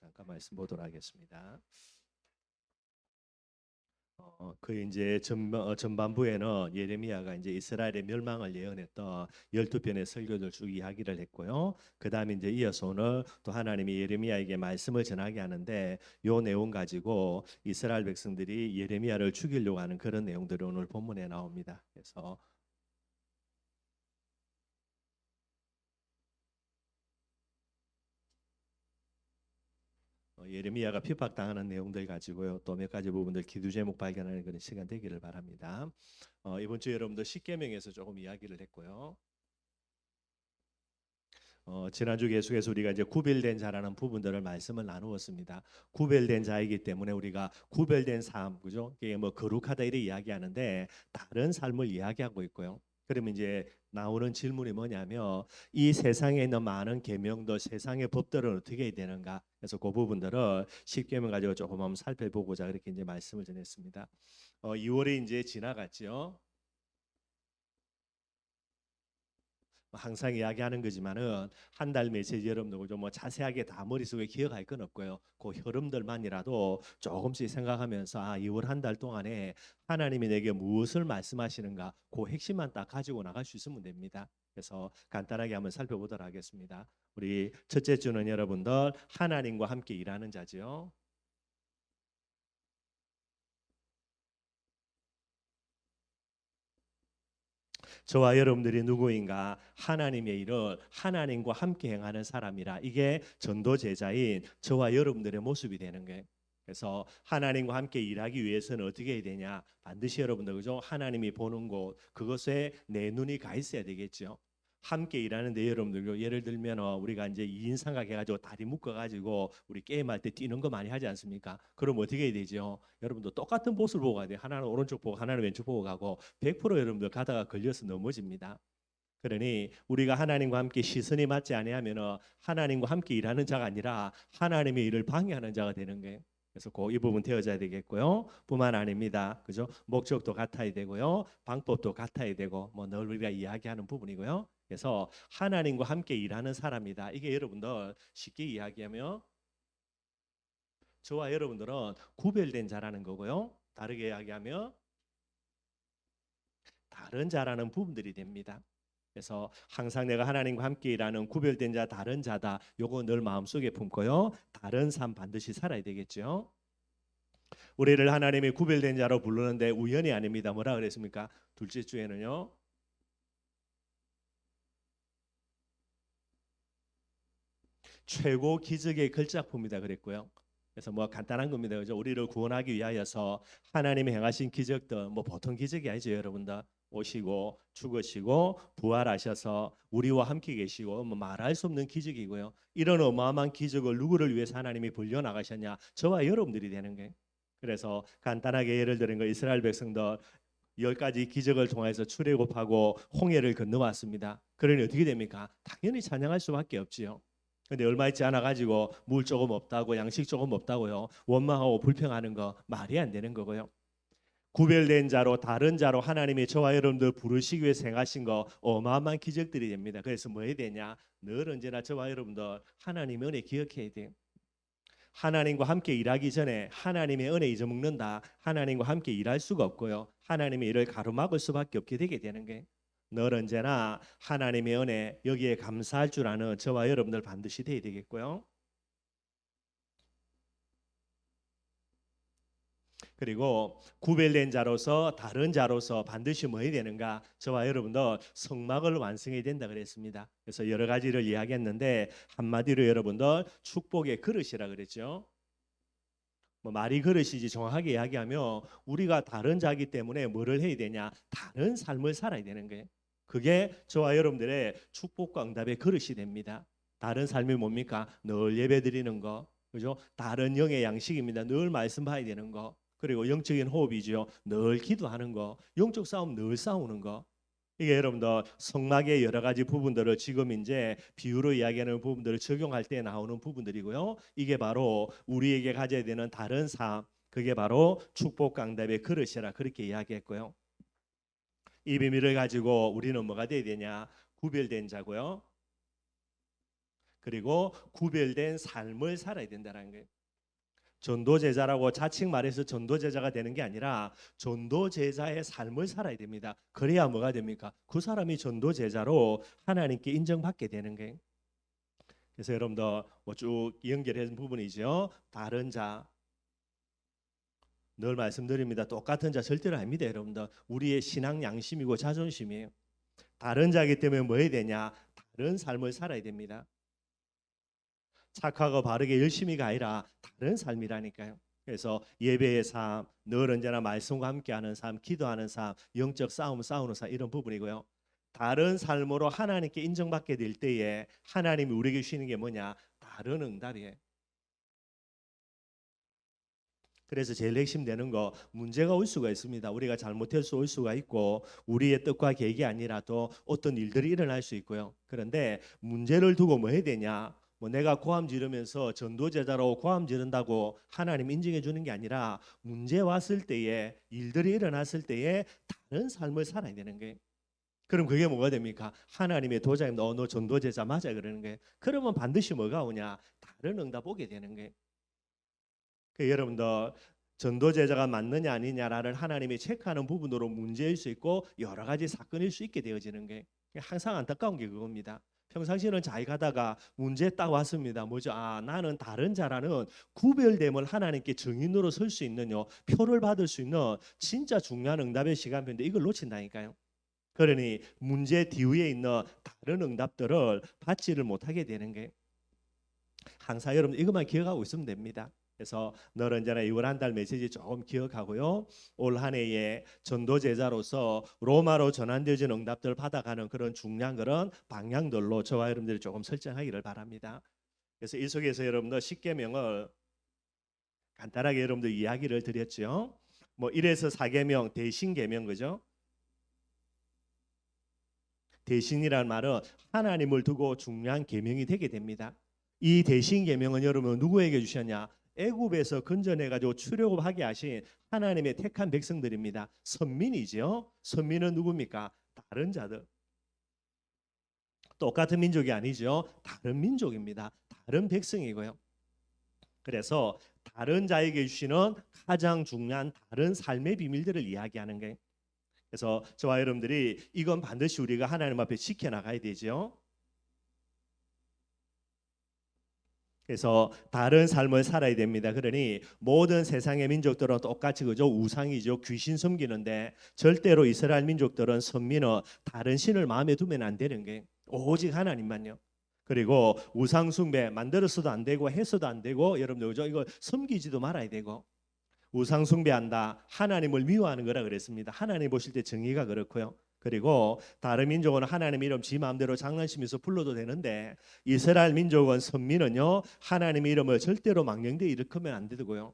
잠깐 말씀 보도록 하겠습니다. 그 이제 전반부에는 예레미야가 이제 이스라엘의 멸망을 예언했던 12편의 설교를 쭉 이야기를 했고요. 그다음에 이제 이어서 오늘 또 하나님이 예레미야에게 말씀을 전하게 하는데 요 내용 가지고 이스라엘 백성들이 예레미야를 죽이려고 하는 그런 내용들이 오늘 본문에 나옵니다. 그래서 예레미야가 핍박당하는 내용들 가지고요. 또 몇 가지 부분들 기도 제목 발견하는 그런 시간 되기를 바랍니다. 이번 주 여러분들 십계명에서 조금 이야기를 했고요. 지난주 계속해서 우리가 이제 구별된 자라는 부분들을 말씀을 나누었습니다. 구별된 자이기 때문에 우리가 구별된 삶, 그죠? 이게 뭐 거룩하다 이렇게 이야기하는데 다른 삶을 이야기하고 있고요. 그러면 이제 나오는 질문이 뭐냐면 이 세상에 있는 많은 계명도 세상의 법들은 어떻게 해야 되는가? 그래서 그 부분들을 십계명 가지고 조금 한번 살펴보고자 그렇게 이제 말씀을 전했습니다. 2월이 이제 지나갔죠. 항상 이야기하는 거지만은 한 달 메시지 여러분들 좀뭐 자세하게 다 머릿속에 기억할 건 없고요. 그 흐름들만이라도 조금씩 생각하면서 2월 한 달 동안에 하나님이 내게 무엇을 말씀하시는가 그 핵심만 딱 가지고 나갈 수 있으면 됩니다. 그래서 간단하게 한번 살펴보도록 하겠습니다. 우리 첫째 주는 여러분들 하나님과 함께 일하는 자죠. 저와 여러분들이 누구인가? 하나님의 일을 하나님과 함께 행하는 사람이라 이게 전도 제자인 저와 여러분들의 모습이 되는 거예요. 그래서 하나님과 함께 일하기 위해서는 어떻게 해야 되냐? 반드시 여러분들 그죠? 하나님이 보는 곳 그것에 내 눈이 가 있어야 되겠죠. 함께 일하는데 여러분들 예를 들면 우리가 이제 2인 삼각 해가지고 다리 묶어가지고 우리 게임할 때 뛰는 거 많이 하지 않습니까? 그럼 어떻게 해야 되죠? 여러분도 똑같은 모습을 보고 가야 돼요. 하나는 오른쪽 보고 하나는 왼쪽 보고 가고 100% 여러분들 가다가 걸려서 넘어집니다. 그러니 우리가 하나님과 함께 시선이 맞지 아니하면 하나님과 함께 일하는 자가 아니라 하나님의 일을 방해하는 자가 되는 거예요. 그래서 이 부분 되어져야 되겠고요. 뿐만 아닙니다. 그죠? 목적도 같아야 되고요. 방법도 같아야 되고 뭐 늘 우리가 이야기하는 부분이고요. 그래서 하나님과 함께 일하는 사람이다. 이게 여러분들 쉽게 이야기하면 저와 여러분들은 구별된 자라는 거고요. 다르게 이야기하면 다른 자라는 부분들이 됩니다. 그래서 항상 내가 하나님과 함께 일하는 구별된 자, 다른 자다. 요거 늘 마음속에 품고요. 다른 삶 반드시 살아야 되겠죠. 우리를 하나님이 구별된 자로 부르는데 우연이 아닙니다. 뭐라 그랬습니까? 둘째 주에는요. 최고 기적의 걸작품이다 그랬고요. 그래서 뭐 간단한 겁니다. 그죠? 우리를 구원하기 위하여서 하나님이 행하신 기적들 뭐 보통 기적이 아니죠, 여러분들. 오시고 죽으시고 부활하셔서 우리와 함께 계시고 뭐 말할 수 없는 기적이고요. 이런 어마어마한 기적을 누구를 위해서 하나님이 불려 나가셨냐? 저와 여러분들이 되는 거예요. 그래서 간단하게 예를 들은 거 이스라엘 백성들 10가지 기적을 통해서 출애굽하고 홍해를 건너왔습니다. 그러니 어떻게 됩니까? 당연히 찬양할 수밖에 없지요. 근데 얼마 있지 않아 가지고 물 조금 없다고 양식 조금 없다고요. 원망하고 불평하는 거 말이 안 되는 거고요. 구별된 자로 다른 자로 하나님이 저와 여러분들 부르시기 위해서 행하신 거 어마어마한 기적들이 됩니다. 그래서 뭐 해야 되냐? 늘 언제나 저와 여러분들 하나님의 은혜 기억해야 돼요. 하나님과 함께 일하기 전에 하나님의 은혜 잊어먹는다. 하나님과 함께 일할 수가 없고요. 하나님의 일을 가로막을 수밖에 없게 되게 되는 거예요. 늘 언제나 하나님의 은혜 여기에 감사할 줄 아는 저와 여러분들 반드시 돼야 되겠고요. 그리고 구별된 자로서 다른 자로서 반드시 뭐 해야 되는가? 저와 여러분도 성막을 완성해야 된다 그랬습니다. 그래서 여러 가지를 이야기했는데 한마디로 여러분들 축복의 그릇이라 그랬죠. 뭐 말이 그릇이지 정확하게 이야기하면 우리가 다른 자기 때문에 뭐를 해야 되냐? 다른 삶을 살아야 되는 거예요. 그게 저와 여러분들의 축복과 응답의 그릇이 됩니다. 다른 삶이 뭡니까? 늘 예배드리는 거, 그죠? 다른 영의 양식입니다. 늘 말씀 봐야 되는 거. 그리고 영적인 호흡이죠. 늘 기도하는 거, 영적 싸움 늘 싸우는 거. 이게 여러분들 성막의 여러 가지 부분들을 지금 이제 비유로 이야기하는 부분들을 적용할 때 나오는 부분들이고요. 이게 바로 우리에게 가져야 되는 다른 삶, 그게 바로 축복 강답의 그릇이라 그렇게 이야기했고요. 이 비밀을 가지고 우리는 뭐가 돼야 되냐? 구별된 자고요. 그리고 구별된 삶을 살아야 된다는 거예요. 전도제자라고 자칭 말해서 전도제자가 되는 게 아니라 전도제자의 삶을 살아야 됩니다. 그래야 뭐가 됩니까? 그 사람이 전도제자로 하나님께 인정받게 되는 거예요. 그래서 여러분들 뭐쭉 연결해진 부분이죠. 다른 자, 늘 말씀드립니다. 똑같은 자 절대로 아닙니다. 여러분들 우리의 신앙 양심이고 자존심이에요. 다른 자이기 때문에 뭐 해야 되냐? 다른 삶을 살아야 됩니다. 착하고 바르게 열심히가 아니라 다른 삶이라니까요. 그래서 예배의 삶, 늘 언제나 말씀과 함께하는 삶, 기도하는 삶, 영적 싸움 싸우는 삶 이런 부분이고요. 다른 삶으로 하나님께 인정받게 될 때에 하나님이 우리에게 주시는 게 뭐냐? 다른 응답이에요. 그래서 제일 핵심되는 거 문제가 올 수가 있습니다. 우리가 잘못해서 올 수가 있고 우리의 뜻과 계획이 아니라도 어떤 일들이 일어날 수 있고요. 그런데 문제를 두고 뭐 해야 되냐? 뭐 내가 고함 지르면서 전도제자로 고함 지른다고 하나님 인정해 주는 게 아니라 문제 왔을 때에 일들이 일어났을 때에 다른 삶을 살아야 되는 거예요. 그럼 그게 뭐가 됩니까? 하나님의 도자기 너 전도제자 맞아 그러는 거예요. 그러면 반드시 뭐가 오냐? 다른 응답 오게 되는 거예요. 여러분들 전도제자가 맞느냐 아니냐를 하나님이 체크하는 부분으로 문제일 수 있고 여러 가지 사건일 수 있게 되어지는 게 항상 안타까운 게 그겁니다. 평상시에는 잘 가다가 문제 딱 왔습니다. 뭐죠? 아, 나는 다른 자라는 구별됨을 하나님께 증인으로 설 수 있는 표를 받을 수 있는 진짜 중요한 응답의 시간표인데 이걸 놓친다니까요. 그러니 문제 뒤에 있는 다른 응답들을 받지를 못하게 되는 게 항상 여러분 이것만 기억하고 있으면 됩니다. 그래서 늘 언제나 6월 한 달 메시지 조금 기억하고요. 올 한 해에 전도제자로서 로마로 전환되어진 응답들 받아가는 그런 중요한 그런 방향들로 저와 여러분들이 조금 설정하기를 바랍니다. 그래서 이 속에서 여러분들 십계명을 간단하게 여러분들 이야기를 드렸죠. 뭐 1에서 4계명 대신 계명 그죠? 대신이라는 말은 하나님을 두고 중요한 계명이 되게 됩니다. 이 대신 계명은 여러분 누구에게 주셨냐? 애굽에서 건져내 가지고 출애굽하게 하신 하나님의 택한 백성들입니다. 선민이죠. 선민은 누굽니까? 다른 자들. 똑같은 민족이 아니죠. 다른 민족입니다. 다른 백성이고요. 그래서 다른 자에게 주시는 가장 중요한 다른 삶의 비밀들을 이야기하는 거예요. 그래서 저와 여러분들이 이건 반드시 우리가 하나님 앞에 지켜나가야 되죠. 그래서 다른 삶을 살아야 됩니다. 그러니 모든 세상의 민족들은 똑같이 그죠 우상이죠 귀신 섬기는데 절대로 이스라엘 민족들은 선민은 다른 신을 마음에 두면 안 되는 게 오직 하나님만요. 그리고 우상 숭배 만들어서도 안 되고 해서도 안 되고 여러분들 그죠 이거 섬기지도 말아야 되고 우상 숭배한다 하나님을 미워하는 거라 그랬습니다. 하나님 보실 때 정의가 그렇고요. 그리고 다른 민족은 하나님 이름 지 마음대로 장난치면서 불러도 되는데 이스라엘 민족은 선민은요 하나님 이름을 절대로 망령되이 일으키면 안 되고요.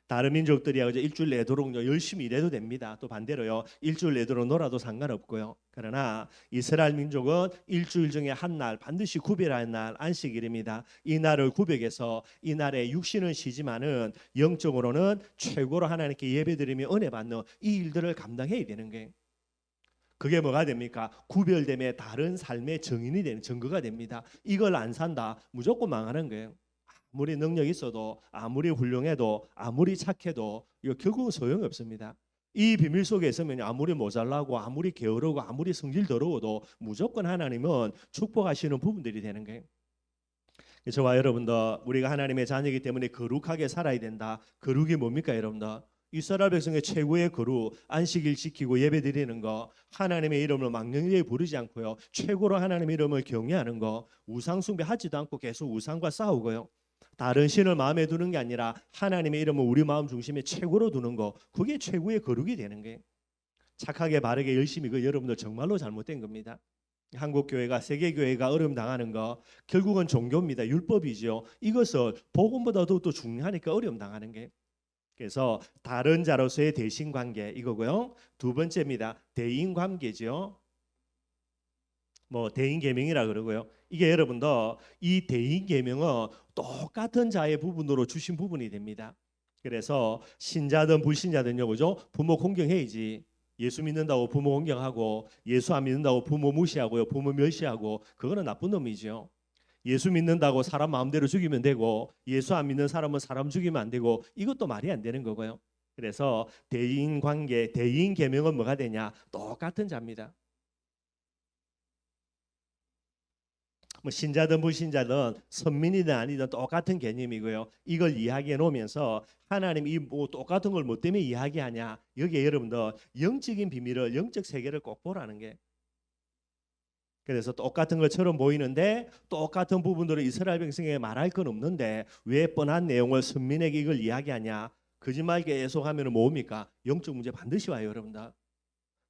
다른 민족들이야 일주일 내도록 열심히 일해도 됩니다. 또 반대로요 일주일 내도록 놀아도 상관없고요. 그러나 이스라엘 민족은 일주일 중에 한 날 반드시 구별하는 날 안식일입니다. 이 날을 구별해서 이 날에 육신은 쉬지만은 영적으로는 최고로 하나님께 예배드리며 은혜 받는 이 일들을 감당해야 되는 거예요. 그게 뭐가 됩니까? 구별됨의 다른 삶의 증인이 되는 증거가 됩니다. 이걸 안 산다 무조건 망하는 거예요. 아무리 능력 있어도 아무리 훌륭해도 아무리 착해도 이거 결국은 소용이 없습니다. 이 비밀 속에 있으면 아무리 모자라고 아무리 게으르고 아무리 성질 더러워도 무조건 하나님은 축복하시는 부분들이 되는 거예요. 저와 여러분들 우리가 하나님의 자녀이기 때문에 거룩하게 살아야 된다. 거룩이 뭡니까 여러분들? 이스라엘 백성의 최고의 거룩 안식일 지키고 예배드리는 거 하나님의 이름을 망령되이 부르지 않고요 최고로 하나님의 이름을 경외하는 거 우상 숭배하지도 않고 계속 우상과 싸우고요 다른 신을 마음에 두는 게 아니라 하나님의 이름을 우리 마음 중심에 최고로 두는 거 그게 최고의 거룩이 되는 거예요. 착하게 바르게 열심히 그 여러분들 정말로 잘못된 겁니다. 한국 교회가 세계 교회가 어려움 당하는 거 결국은 종교입니다. 율법이죠. 이것을 복음보다도 또 중요하니까 어려움 당하는 게. 그래서 다른 자로서의 대신 관계 이거고요. 두 번째입니다. 대인 관계죠. 뭐 대인 계명이라 그러고요. 이게 여러분들 이 대인 계명은 똑같은 자의 부분으로 주신 부분이 됩니다. 그래서 신자든 불신자든요, 그죠? 부모 공경해야지. 예수 믿는다고 부모 공경하고 예수 안 믿는다고 부모 무시하고요, 부모 멸시하고 그거는 나쁜 놈이죠. 예수 믿는다고 사람 마음대로 죽이면 되고 예수 안 믿는 사람은 사람 죽이면 안 되고 이것도 말이 안 되는 거고요. 그래서 대인 관계, 대인 계명은 뭐가 되냐? 똑같은 자입니다. 뭐 신자든 불신자든 선민이든 아니든 똑같은 개념이고요. 이걸 이야기해 놓으면서 하나님 이 뭐 똑같은 걸 뭐 때문에 이야기하냐? 여기에 여러분들 영적인 비밀을 영적 세계를 꼭 보라는 게. 그래서 똑같은 것처럼 보이는데 똑같은 부분들을 이스라엘 백성에게 말할 건 없는데 왜 뻔한 내용을 선민에게 이걸 이야기하냐? 거짓말 계속하면 뭡니까? 영적 문제 반드시 와요, 여러분들.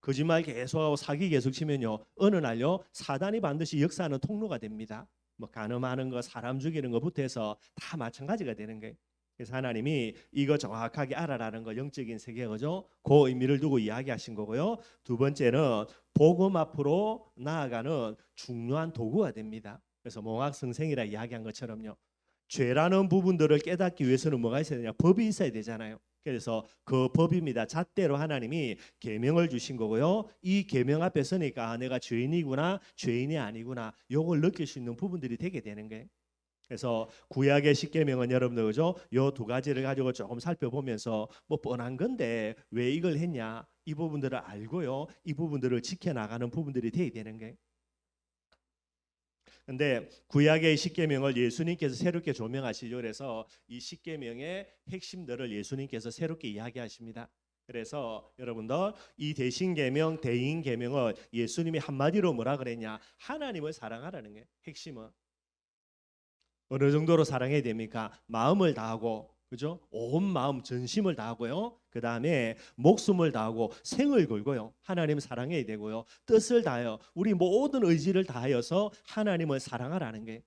거짓말 계속하고 사기 계속 치면요 어느 날요 사단이 반드시 역사하는 통로가 됩니다. 뭐 간음하는 거, 사람 죽이는 거부터 해서 다 마찬가지가 되는 거예요. 그래서 하나님이 이거 정확하게 알아라는 거 영적인 세계죠. 그 의미를 두고 이야기하신 거고요. 두 번째는 복음 앞으로 나아가는 중요한 도구가 됩니다. 그래서 몽학성생이라 이야기한 것처럼요. 죄라는 부분들을 깨닫기 위해서는 뭐가 있어야 되냐? 법이 있어야 되잖아요. 그래서 그 법입니다. 잣대로 하나님이 계명을 주신 거고요. 이 계명 앞에 서니까 내가 죄인이구나, 죄인이 아니구나. 요걸 느낄 수 있는 부분들이 되게 되는 거예요. 그래서 구약의 십계명은 여러분들 그죠? 요 두 가지를 가지고 조금 살펴보면서 뭐 뻔한 건데 왜 이걸 했냐? 이 부분들을 알고요. 이 부분들을 지켜 나가는 부분들이 돼야 되는 거예요. 근데 구약의 십계명을 예수님께서 새롭게 조명하시죠. 그래서 이 십계명의 핵심들을 예수님께서 새롭게 이야기하십니다. 그래서 여러분들 이 대신계명, 대인계명을 예수님이 한마디로 뭐라 그랬냐? 하나님을 사랑하라는 게 핵심은 어느 정도로 사랑해야 됩니까? 마음을 다하고 그죠? 온 마음 전심을 다하고요. 그 다음에 목숨을 다하고 생을 걸고요. 하나님 사랑해야 되고요. 뜻을 다하여 우리 모든 의지를 다하여서 하나님을 사랑하라는 게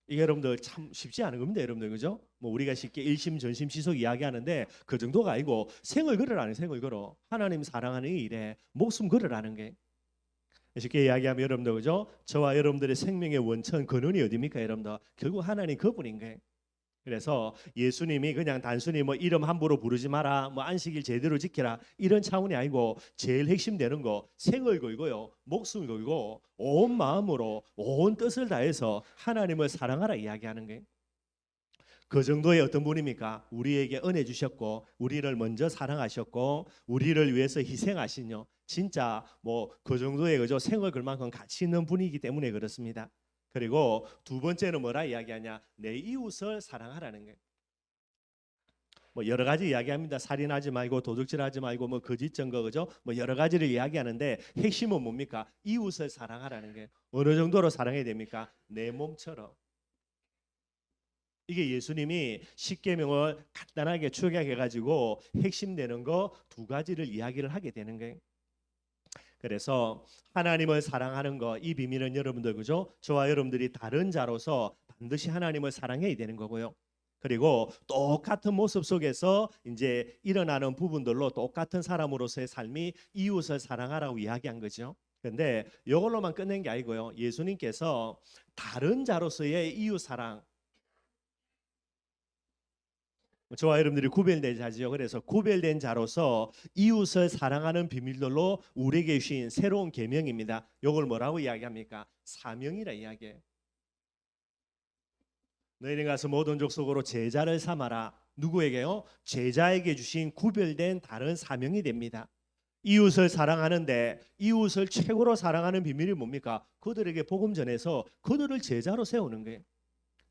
이게 여러분들 참 쉽지 않은 겁니다. 여러분들 그죠? 뭐 우리가 쉽게 일심 전심 지속 이야기하는데 그 정도가 아니고 생을 걸으라는 생을 걸어. 하나님 사랑하는 일에 목숨 걸으라는 게 쉽게 이야기하면 여러분들 그죠? 저와 여러분들의 생명의 원천 근원이 어디입니까 여러분들? 결국 하나님 그분인 거예요. 그래서 예수님이 그냥 단순히 뭐 이름 함부로 부르지 마라, 뭐 안식일 제대로 지켜라 이런 차원이 아니고 제일 핵심 되는 거 생을 걸고요, 목숨을 걸고 온 마음으로 온 뜻을 다해서 하나님을 사랑하라 이야기하는 거예요. 그 정도의 어떤 분입니까? 우리에게 은혜 주셨고 우리를 먼저 사랑하셨고 우리를 위해서 희생하시뇨. 진짜 뭐 그 정도의 그죠 생을 걸 만큼 가치 있는 분이기 때문에 그렇습니다. 그리고 두 번째는 뭐라 이야기하냐? 내 이웃을 사랑하라는 거예요. 뭐 여러 가지 이야기합니다. 살인하지 말고 도둑질하지 말고 뭐 거짓 증거 그죠? 뭐 여러 가지를 이야기하는데 핵심은 뭡니까? 이웃을 사랑하라는 게 어느 정도로 사랑해야 됩니까? 내 몸처럼. 이게 예수님이 십계명을 간단하게 축약해 가지고 핵심되는 거 두 가지를 이야기를 하게 되는 거예요. 그래서 하나님을 사랑하는 거 이 비밀은 여러분들 그죠? 저와 여러분들이 다른 자로서 반드시 하나님을 사랑해야 되는 거고요. 그리고 똑같은 모습 속에서 이제 일어나는 부분들로 똑같은 사람으로서의 삶이 이웃을 사랑하라고 이야기한 거죠. 근데 이걸로만 끝낸 게 아니고요. 예수님께서 다른 자로서의 이웃 사랑 저와 여러분들이 구별된 자지요. 그래서 구별된 자로서 이웃을 사랑하는 비밀들로 우리에게 주신 새로운 계명입니다. 이걸 뭐라고 이야기합니까? 사명이라 이야기해요. 너희는 가서 모든 족속으로 제자를 삼아라. 누구에게요? 제자에게 주신 구별된 다른 사명이 됩니다. 이웃을 사랑하는데 이웃을 최고로 사랑하는 비밀이 뭡니까? 그들에게 복음 전해서 그들을 제자로 세우는 거예요.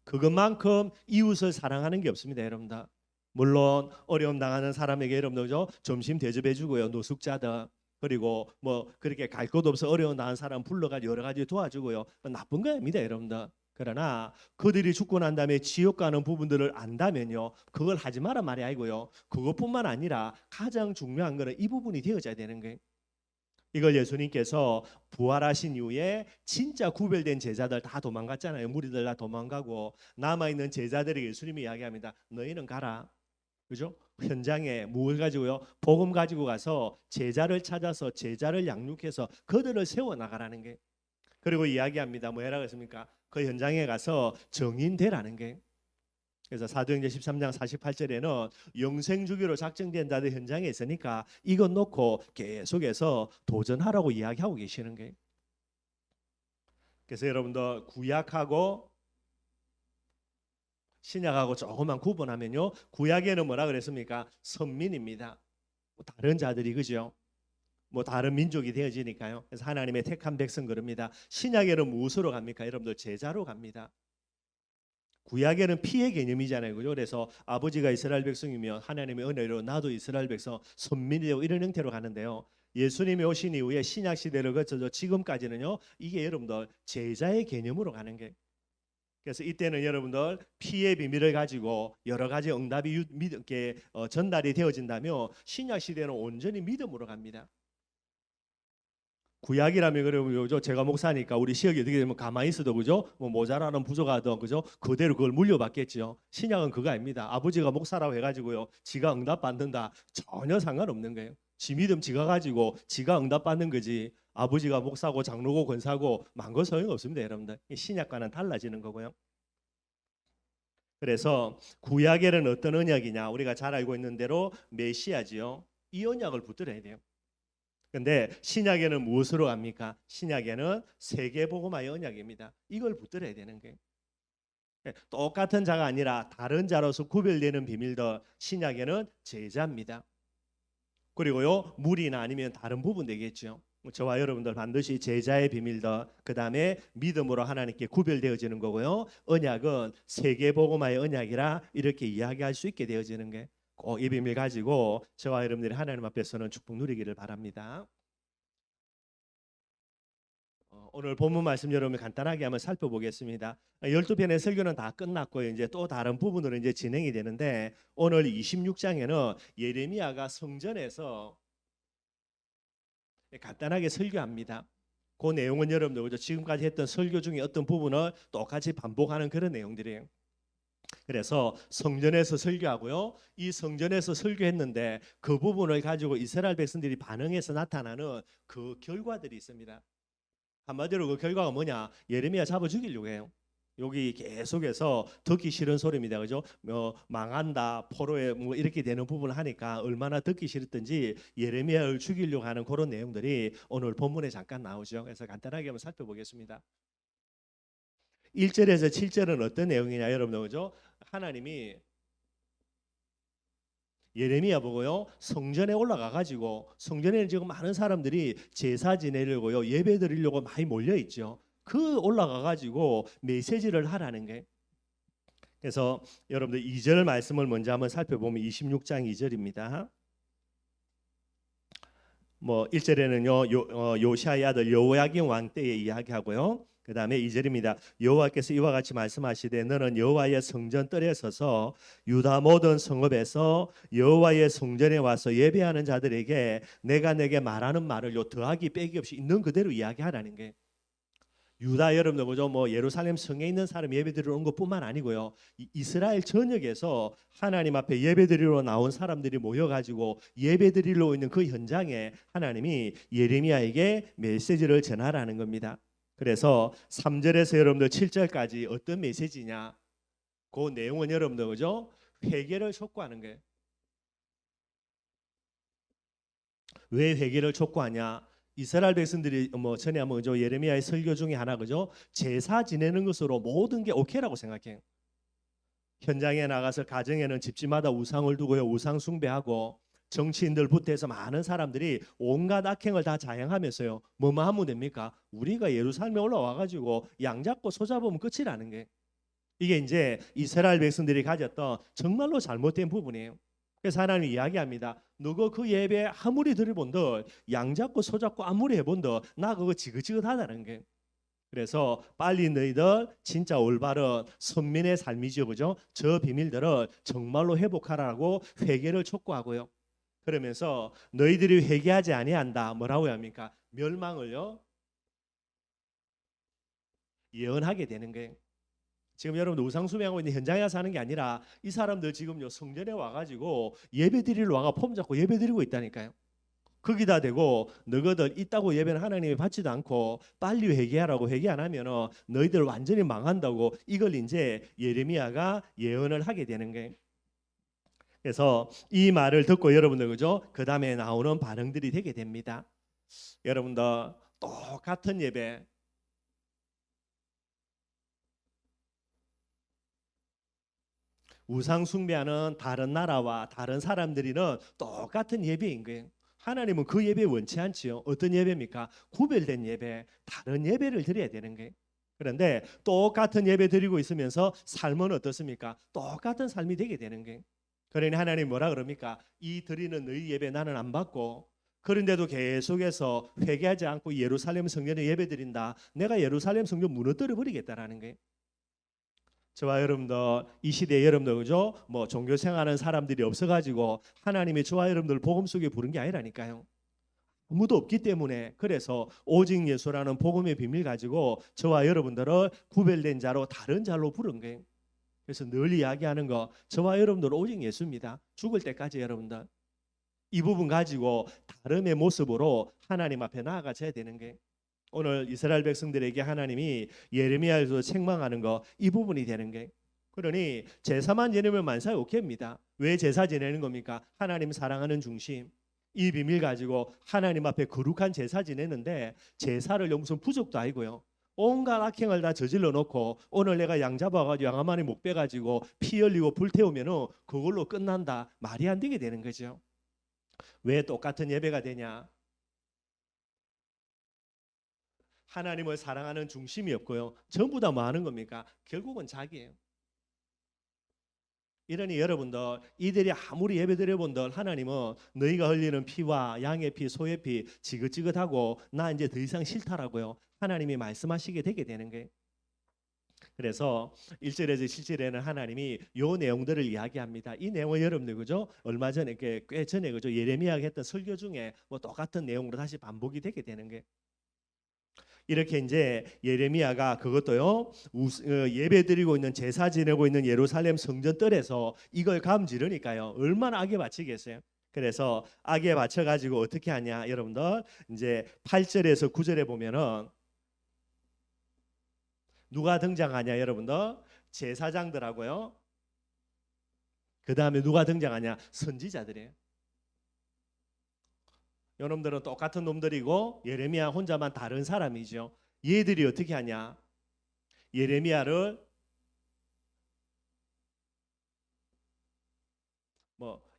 그것만큼 이웃을 사랑하는 게 없습니다, 여러분들. 물론 어려움 당하는 사람에게 여러분들죠 점심 대접해 주고요, 노숙자들 그리고 뭐 그렇게 갈 곳 없어 어려움 당한 사람 불러가지고 여러 가지 도와주고요, 나쁜 거 아닙니다, 여러분들. 그러나 그들이 죽고 난 다음에 지옥 가는 부분들을 안다면요, 그걸 하지 마라 말이 아니고요, 그것뿐만 아니라 가장 중요한 거는 이 부분이 되어져야 되는 거예요. 이걸 예수님께서 부활하신 이후에 진짜 구별된 제자들 다 도망갔잖아요. 무리들 다 도망가고 남아있는 제자들에게 예수님이 이야기합니다. 너희는 가라. 그죠? 현장에 무엇을 가지고요? 복음 가지고 가서 제자를 찾아서 제자를 양육해서 그들을 세워나가라는 게. 그리고 이야기합니다. 뭐라고 했습니까? 그 현장에 가서 정인되라는 게. 그래서 사도행전 13장 48절에는 영생 주기로 작정된 자들 현장에 있으니까 이것 놓고 계속해서 도전하라고 이야기하고 계시는 거예요. 그래서 여러분들 구약하고 신약하고 조금만 구분하면요, 구약에는 뭐라 그랬습니까? 선민입니다. 뭐 다른 자들이, 그죠? 뭐 다른 민족이 되어지니까요. 그래서 하나님의 택한 백성 그럽니다. 신약에는 무엇으로 갑니까? 여러분들 제자로 갑니다. 구약에는 피의 개념이잖아요, 그죠? 그래서 아버지가 이스라엘 백성이면 하나님의 은혜로 나도 이스라엘 백성 선민이 되고 이런 형태로 가는데요. 예수님이 오신 이후에 신약 시대를 거쳐서 지금까지는요, 이게 여러분들 제자의 개념으로 가는 게. 그래서 이때는 여러분들 피의 비밀을 가지고 여러 가지 응답이 전달이 되어진다며, 신약 시대는 온전히 믿음으로 갑니다. 구약이라면 그러면 제가 목사니까 우리 시역이 어떻게 되면 가만히 있어도, 그죠? 뭐 모자라는 부족하던, 그죠? 그대로 그걸 물려받겠죠. 신약은 그거 아닙니다. 아버지가 목사라고 해가지고요, 지가 응답 받는다, 전혀 상관없는 거예요. 지 믿음 지가 가지고 지가 응답 받는 거지. 아버지가 목사고 장로고 권사고 망거 소용 없습니다, 여러분들. 신약과는 달라지는 거고요. 그래서 구약에는 어떤 언약이냐? 우리가 잘 알고 있는 대로 메시아지요. 이 언약을 붙들어야 돼요. 근데 신약에는 무엇으로 갑니까? 신약에는 세계복음화의 언약입니다. 이걸 붙들어야 되는 거예요. 똑같은 자가 아니라 다른 자로서 구별되는 비밀도 신약에는 제자입니다. 그리고요, 무리나 아니면 다른 부분 되겠죠. 저와 여러분들 반드시 제자의 비밀도, 그 다음에 믿음으로 하나님께 구별되어지는 거고요. 언약은 세계복음화의 언약이라 이렇게 이야기할 수 있게 되어지는 게, 꼭 이 비밀 가지고 저와 여러분들이 하나님 앞에서는 축복 누리기를 바랍니다. 오늘 본문 말씀 여러분 간단하게 한번 살펴보겠습니다. 12편의 설교는 다 끝났고요. 이제 또 다른 부분으로 이제 진행이 되는데, 오늘 26장에는 예레미야가 성전에서 간단하게 설교합니다. 그 내용은 여러분들 지금까지 했던 설교 중에 어떤 부분을 똑같이 반복하는 그런 내용들이에요. 그래서 성전에서 설교하고요, 이 성전에서 설교했는데 그 부분을 가지고 이스라엘 백성들이 반응해서 나타나는 그 결과들이 있습니다. 한마디로 그 결과가 뭐냐? 예레미야 잡아 죽이려고 해요. 여기 계속해서 듣기 싫은 소리입니다, 그죠? 망한다, 포로에 뭐 이렇게 되는 부분을 하니까 얼마나 듣기 싫었던지 예레미야를 죽이려고 하는 그런 내용들이 오늘 본문에 잠깐 나오죠. 그래서 간단하게 한번 살펴보겠습니다. 1절에서 7절은 어떤 내용이냐, 여러분, 그죠? 하나님이 예레미야 보고요, 성전에 올라가 가지고, 성전에는 지금 많은 사람들이 제사 지내려고요, 예배 드리려고 많이 몰려 있죠. 그 올라가 가지고 메시지를 하라는 게. 그래서 여러분들 2절 말씀을 먼저 한번 살펴보면 26장 2절입니다. 뭐 1절에는요, 요시아의 아들 여호야긴 왕 때의 이야기하고요. 그 다음에 2절입니다. 여호와께서 이와 같이 말씀하시되 너는 여호와의 성전 뜰에 서서 유다 모든 성읍에서 여호와의 성전에 와서 예배하는 자들에게 내가 내게 말하는 말을 더하기 빼기 없이 있는 그대로 이야기하라는 게. 유다 여러분들 보죠, 뭐 예루살렘 성에 있는 사람 예배드리러 온 것뿐만 아니고요, 이스라엘 전역에서 하나님 앞에 예배드리러 나온 사람들이 모여가지고 예배드리러 있는 그 현장에 하나님이 예레미야에게 메시지를 전하라는 겁니다. 그래서 3절에서 여러분들 7절까지 어떤 메시지냐? 그 내용은 여러분들 그죠? 회개를 촉구하는 거예요. 왜 회개를 촉구하냐? 이스라엘 백성들이 뭐 전에 한번 그죠, 예레미야의 설교 중에 하나, 그죠? 제사 지내는 것으로 모든 게 오케이라고 생각해요. 현장에 나가서 가정에는 집집마다 우상을 두고요, 우상 숭배하고, 정치인들 부터해서 많은 사람들이 온갖 악행을 다 자행하면서요, 뭐만 하면 됩니까? 우리가 예루살렘에 올라와 가지고 양 잡고 소 잡으면 끝이라는 게, 이게 이제 이스라엘 백성들이 가졌던 정말로 잘못된 부분이에요. 그래서 하나님이 이야기합니다. 너가 그 예배 아무리 드려본들, 양 잡고 소 잡고 아무리 해본들, 나 그거 지긋지긋하다는 게. 그래서 빨리 너희들 진짜 올바른 선민의 삶이죠, 그죠? 저 비밀들을 정말로 회복하라고 회개를 촉구하고요. 그러면서 너희들이 회개하지 아니한다, 뭐라고 합니까? 멸망을요 예언하게 되는 거예요. 지금 여러분 우상 숭배하고 있는 현장에 가서 하는 게 아니라, 이 사람들 지금요 성전에 와가지고 예배드리러 와가 폼 잡고 예배드리고 있다니까요. 거기다 대고 너희들 있다고 예배는 하나님이 받지도 않고 빨리 회개하라고 회개 안 하면은 너희들 완전히 망한다고, 이걸 이제 예레미야가 예언을 하게 되는 거예요. 그래서 이 말을 듣고 여러분들 그죠? 그 다음에 나오는 반응들이 되게 됩니다. 여러분들 똑같은 예배, 우상 숭배하는 다른 나라와 다른 사람들이는 똑같은 예배인 거예요. 하나님은 그 예배 원치 않지요. 어떤 예배입니까? 구별된 예배, 다른 예배를 드려야 되는 거예요. 그런데 똑같은 예배 드리고 있으면서 삶은 어떻습니까? 똑같은 삶이 되게 되는 거예요. 그러니 하나님 뭐라 그럽니까? 이 드리는 너희 예배 나는 안 받고, 그런데도 계속해서 회개하지 않고 예루살렘 성전에 예배 드린다. 내가 예루살렘 성전 무너뜨려 버리겠다라는 거예요. 저와 여러분들 이 시대에 여러분들 그죠? 뭐 종교 생활하는 사람들이 없어가지고 하나님이 저와 여러분들 복음 속에 부른 게 아니라니까요. 아무도 없기 때문에 그래서 오직 예수라는 복음의 비밀 가지고 저와 여러분들을 구별된 자로 다른 자로 부른 거예요. 그래서 늘 이야기하는 거 저와 여러분들 오직 예수입니다. 죽을 때까지 여러분들 이 부분 가지고 다름의 모습으로 하나님 앞에 나아가셔야 되는 거예요. 오늘 이스라엘 백성들에게 하나님이 예레미야에서 책망하는 거 이 부분이 되는 게, 그러니 제사만 지내면 만사에 오케이입니다. 왜 제사 지내는 겁니까? 하나님 사랑하는 중심 이 비밀 가지고 하나님 앞에 거룩한 제사 지내는데 제사를 무슨 부족도 아니고요. 온갖 악행을 다 저질러 놓고 오늘 내가 양 잡아가지고 양 한 마리 목 빼가지고 피 흘리고 불태우면은 그걸로 끝난다. 말이 안 되게 되는 거죠. 왜 똑같은 예배가 되냐? 하나님을 사랑하는 중심이 없고요. 전부 다 뭐 하는 겁니까? 결국은 자기예요. 이러니 여러분들 이들이 아무리 예배드려 본들 하나님은 너희가 흘리는 피와 양의 피, 소의 피 지긋지긋하고 나 이제 더 이상 싫다라고요. 하나님이 말씀하시게 되게 되는 거예요. 그래서 1절에서 7절에는 하나님이 요 내용들을 이야기합니다. 이 내용은 여러분들 그죠? 얼마 전에 꽤 전에 그죠? 예레미야가 했던 설교 중에 뭐 똑같은 내용으로 다시 반복이 되게 되는 거예요. 이렇게 이제 예레미야가 그것도요 예배드리고 있는 제사 지내고 있는 예루살렘 성전뜰에서 이걸 감지르니까요 얼마나 악에 바치겠어요. 그래서 악에 바쳐 가지고 어떻게 하냐 여러분들 이제 8절에서 9절에 보면은 누가 등장하냐 여러분들 제사장들하고요. 그 다음에 누가 등장하냐 선지자들이에요. 여러분들은 똑같은 놈들이고 예레미야 혼자만 다른 사람이죠. 얘들이 어떻게 하냐? 예레미야를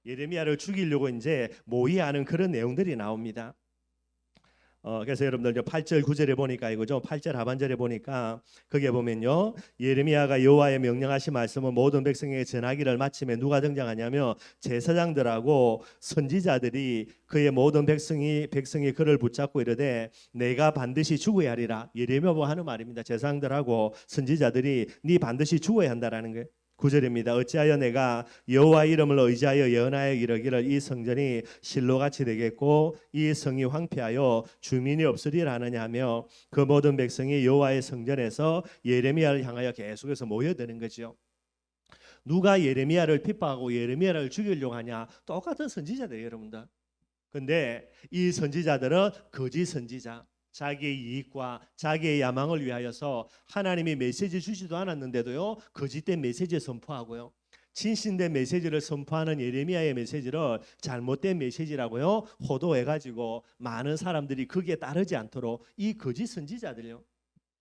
예레미야를 죽이려고 이제 모의하는 그런 내용들이 나옵니다. 그래서 여러분들 8절 9절에 보니까 이거죠. 8절 하반절에 보니까 거기에 보면요. 예레미야가 여호와의 명령하신 말씀을 모든 백성에게 전하기를 마침에 누가 등장하냐면 제사장들하고 선지자들이 그의 모든 백성이 그를 붙잡고 이르되 내가 반드시 죽어야 하리라. 예레미야가 하는 말입니다. 제사장들하고 선지자들이 네 반드시 죽어야 한다라는 거예요. 9절입니다. 어찌하여 내가 여호와 이름을 의지하여 예언하여 이르기를 이 성전이 실로같이 되겠고 이 성이 황폐하여 주민이 없으리라 하느냐 하며 그 모든 백성이 여호와의 성전에서 예레미야를 향하여 계속해서 모여드는 거죠. 누가 예레미야를 핍박하고 예레미야를 죽이려고 하냐? 똑같은 선지자들 여러분들. 근데 이 선지자들은 거짓 선지자, 자기의 이익과 자기의 야망을 위하여서 하나님이 메시지 주지도 않았는데도요 거짓된 메시지 선포하고요 진실된 메시지를 선포하는 예레미야의 메시지를 잘못된 메시지라고요 호도해가지고 많은 사람들이 거기에 따르지 않도록 이 거짓 선지자들요.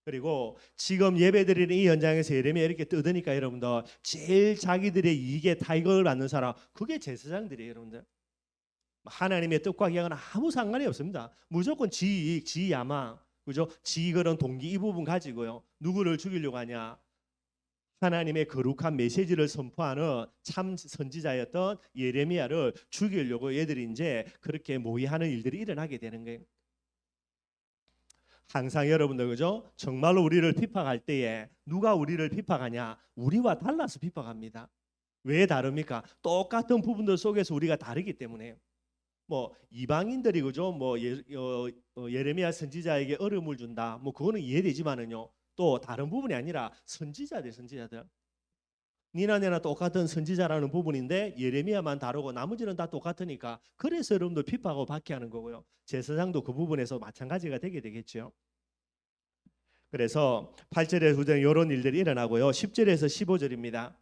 그리고 지금 예배드리는 이 현장에서 예레미야 이렇게 떠드니까 여러분들 제일 자기들의 이익에 타격을 받는 사람 그게 제사장들이에요 여러분들. 하나님의 뜻과 계약은 아무 상관이 없습니다. 무조건 지익, 지야망, 그죠? 지 그런 동기 이 부분 가지고요. 누구를 죽이려고 하냐? 하나님의 거룩한 메시지를 선포하는 참 선지자였던 예레미야를 죽이려고 얘들이 이제 그렇게 모의하는 일들이 일어나게 되는 거예요. 항상 여러분들 그죠? 정말로 우리를 핍박할 때에 누가 우리를 핍박하냐? 우리와 달라서 핍박합니다. 왜 다릅니까? 똑같은 부분들 속에서 우리가 다르기 때문에요. 뭐 이방인들이 그죠? 예레미야 선지자에게 어려움을 준다. 뭐 그거는 이해되지만은요. 또 다른 부분이 아니라 선지자들. 니나 내나 똑같은 선지자라는 부분인데 예레미야만 다르고 나머지는 다 똑같으니까 그래서 여러분들 핍박하고 박해하는 거고요. 제사장도 그 부분에서 마찬가지가 되게 되겠죠. 그래서 8절에서 9절에 이런 일들이 일어나고요. 10절에서 15절입니다.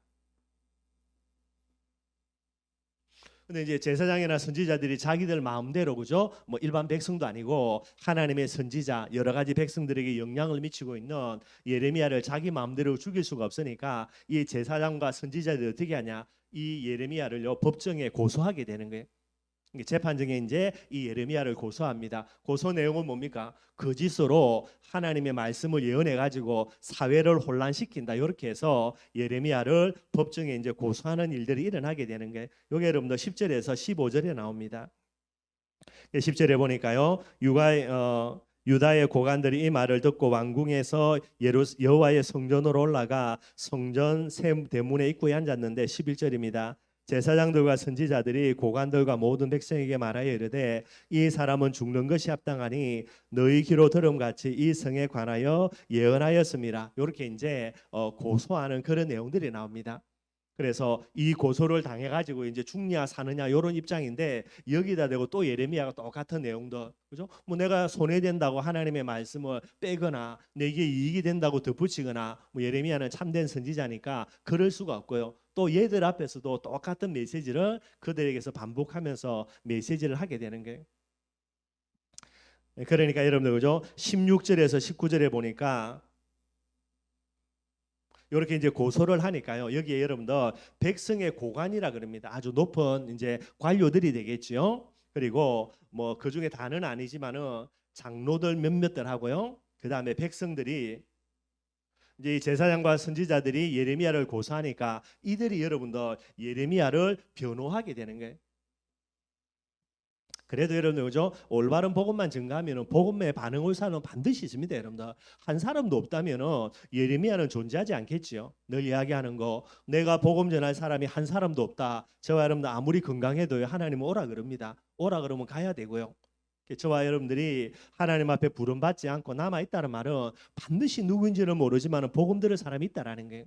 근데 이제 제사장이나 선지자들이 자기들 마음대로 그죠? 뭐 일반 백성도 아니고 하나님의 선지자 여러 가지 백성들에게 영향을 미치고 있는 예레미야를 자기 마음대로 죽일 수가 없으니까 이 제사장과 선지자들이 어떻게 하냐? 이 예레미야를요 법정에 고소하게 되는 거예요. 재판정에 이제 이 예레미야를 고소합니다. 고소 내용은 뭡니까? 거짓으로 하나님의 말씀을 예언해 가지고 사회를 혼란시킨다. 이렇게 해서 예레미야를 법정에 이제 고소하는 일들이 일어나게 되는 게 요게 여러분들 10절에서 15절에 나옵니다. 10절에 보니까요. 유다의 고관들이 이 말을 듣고 왕궁에서 여호와의 성전으로 올라가 성전 세 대문의 입구에 앉았는데 11절입니다. 제사장들과 선지자들이 고관들과 모든 백성에게 말하여 이르되 이 사람은 죽는 것이 합당하니 너희 귀로 들음같이 이 성에 관하여 예언하였습니다. 이렇게 이제 고소하는 그런 내용들이 나옵니다. 그래서 이 고소를 당해 가지고 이제 죽냐 사느냐 이런 입장인데 여기다 대고 또 예레미야가 똑같은 내용도 그죠? 뭐 내가 손해된다고 하나님의 말씀을 빼거나 내게 이익이 된다고 덧붙이거나 뭐 예레미야는 참된 선지자니까 그럴 수가 없고요. 또 얘들 앞에서도 똑같은 메시지를 그들에게서 반복하면서 메시지를 하게 되는 거예요. 그러니까 여러분들 그죠? 16절에서 19절에 보니까 이렇게 이제 고소를 하니까요. 여기에 여러분들 백성의 고관이라 그럽니다. 아주 높은 이제 관료들이 되겠죠. 그리고 뭐 그 중에 다는 아니지만은 장로들 몇몇들 하고요. 그 다음에 백성들이 이제 제사장과 선지자들이 예레미야를 고소하니까 이들이 여러분들 예레미야를 변호하게 되는 거예요. 그래도 여러분들 그죠? 올바른 복음만 증가하면은 복음에 반응할 사람은 반드시 있습니다, 여러분들. 한 사람도 없다면은 예레미야는 존재하지 않겠지요. 늘 이야기하는 거 내가 복음 전할 사람이 한 사람도 없다. 저와 여러분들 아무리 건강해도요 하나님은 오라 그럽니다. 오라 그러면 가야 되고요. 저와 여러분들이 하나님 앞에 부름받지 않고 남아 있다는 말은 반드시 누구인지는 모르지만 복음 들을 사람이 있다라는 거예요.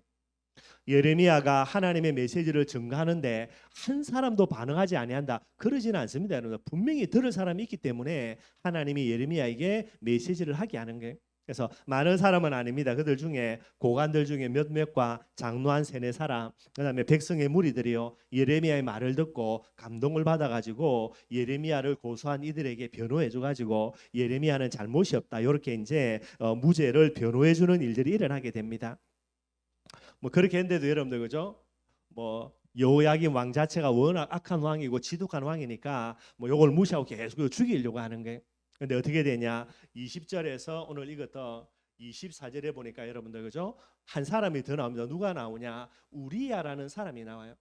예레미야가 하나님의 메시지를 증거하는데 한 사람도 반응하지 아니한다. 그러지는 않습니다. 여러분. 분명히 들을 사람이 있기 때문에 하나님이 예레미야에게 메시지를 하게 하는 거예요. 그래서 많은 사람은 아닙니다. 그들 중에 고관들 중에 몇몇과 장로 한 세네 사람, 그다음에 백성의 무리들이요 예레미야의 말을 듣고 감동을 받아가지고 예레미야를 고소한 이들에게 변호해줘가지고 예레미야는 잘못이 없다. 이렇게 이제 무죄를 변호해주는 일들이 일어나게 됩니다. 뭐 그렇게 했는데도 여러분들 그죠? 뭐 여호야긴 왕 자체가 워낙 악한 왕이고 지독한 왕이니까 뭐 요걸 무시하고 계속 죽이려고 하는 게. 근데 어떻게 되냐? 20절에서 오늘 이것도 24절에 보니까 여러분들 그죠? 한 사람이 더 나옵니다. 누가 나오냐? 우리야라는 사람이 나와요.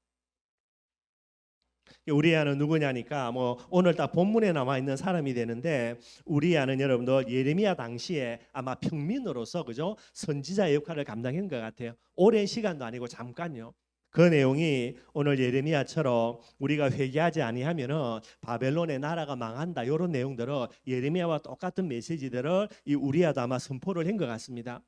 우리야는 누구냐니까 뭐 오늘 딱 본문에 나와 있는 사람이 되는데 우리야는 여러분들 예레미야 당시에 아마 평민으로서 그죠 선지자의 역할을 감당한 것 같아요. 오랜 시간도 아니고 잠깐요. 그 내용이 오늘 예레미야처럼 우리가 회개하지 아니하면은 바벨론의 나라가 망한다 이런 내용들을 예레미야와 똑같은 메시지들을 이 우리야도 아마 선포를 한 것 같습니다.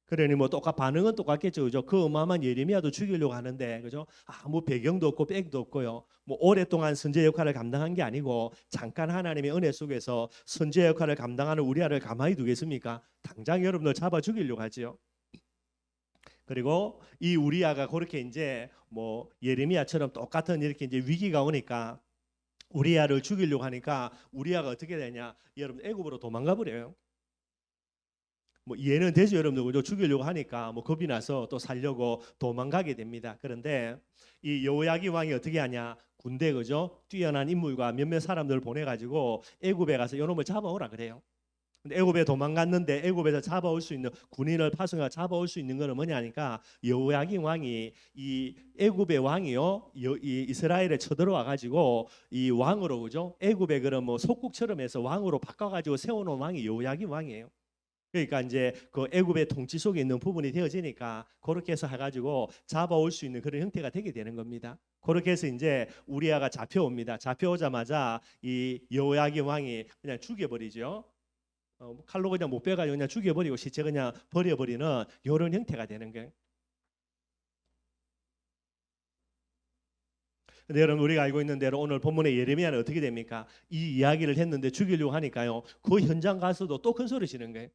그러니 뭐 반응은 똑같겠죠, 그죠? 그 어마어마한 예레미야도 죽이려고 하는데, 그죠? 아무 배경도 없고 백도 없고요. 뭐 오랫동안 선제 역할을 감당한 게 아니고 잠깐 하나님의 은혜 속에서 선제 역할을 감당하는 우리야를 가만히 두겠습니까? 당장 여러분들 잡아 죽이려고 하지요. 그리고 이 우리야가 그렇게 이제 뭐 예레미야처럼 똑같은 이렇게 이제 위기가 오니까 우리야를 죽이려고 하니까 우리야가 어떻게 되냐? 여러분 애굽으로 도망가 버려요. 뭐 이해는 되죠, 여러분들. 그죠? 죽이려고 하니까 뭐 겁이 나서 또 살려고 도망가게 됩니다. 그런데 이 여호야긴 왕이 어떻게 하냐? 군대 그죠? 뛰어난 인물과 몇몇 사람들을 보내 가지고 애굽에 가서 이놈을 잡아오라 그래요. 근데 애굽에 도망갔는데 애굽에서 잡아올 수 있는 군인을 파송해 잡아올 수 있는 거는 뭐냐니까 여호야긴 왕이 이 애굽의 왕이요 이 이스라엘에 쳐들어와 가지고 이 왕으로 그죠? 애굽의 그런 뭐 속국처럼 해서 왕으로 바꿔 가지고 세워놓은 왕이 여호야긴 왕이에요. 그러니까 이제 그 애굽의 통치 속에 있는 부분이 되어지니까 그렇게 해서 해가지고 잡아올 수 있는 그런 형태가 되게 되는 겁니다. 그렇게 해서 이제 우리아가 잡혀옵니다. 잡혀오자마자 이 여호야긴 왕이 그냥 죽여버리죠. 칼로 그냥 못 빼가지고 그냥 죽여버리고 시체 그냥 버려버리는 이런 형태가 되는 거예요. 근데 여러분 우리가 알고 있는 대로 오늘 본문의 예레미야는 어떻게 됩니까? 이 이야기를 했는데 죽이려고 하니까요. 그 현장 가서도 또 큰 소리 치는 거예요.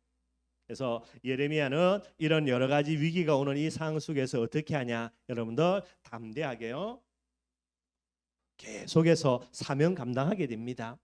그래서 예레미야는 이런 여러 가지 위기가 오는 이 상황 속에서 어떻게 하냐? 여러분들 담대하게요. 계속해서 사명 감당하게 됩니다.